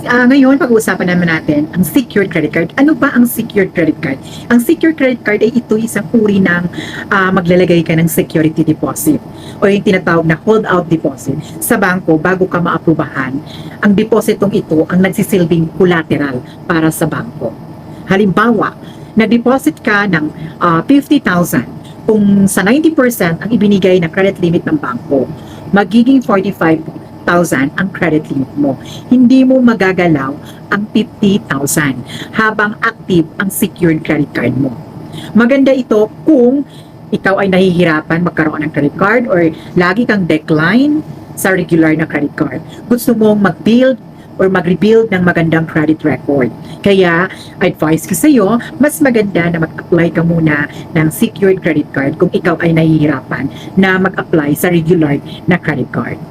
Ngayon, pag-uusapan naman natin ang secured credit card. Ano ba ang secured credit card? Ang secured credit card ay ito isang uri ng maglalagay ka ng security deposit o yung tinatawag na hold-out deposit sa bangko bago ka maaprubahan. Ang depositong ito ang nagsisilbing collateral para sa bangko. Halimbawa, nag-deposit ka ng 50,000. Kung sa 90% ang ibinigay na credit limit ng bangko, magiging 45,000 ang credit limit mo. Hindi mo magagalaw ang 50,000 habang active ang secured credit card mo. Maganda ito kung ikaw ay nahihirapan magkaroon ng credit card or lagi kang decline sa regular na credit card. Gusto mong mag-build or mag-rebuild ng magandang credit record. Kaya, advice ko sa iyo, mas maganda na mag-apply ka muna ng secured credit card kung ikaw ay nahihirapan na mag-apply sa regular na credit card.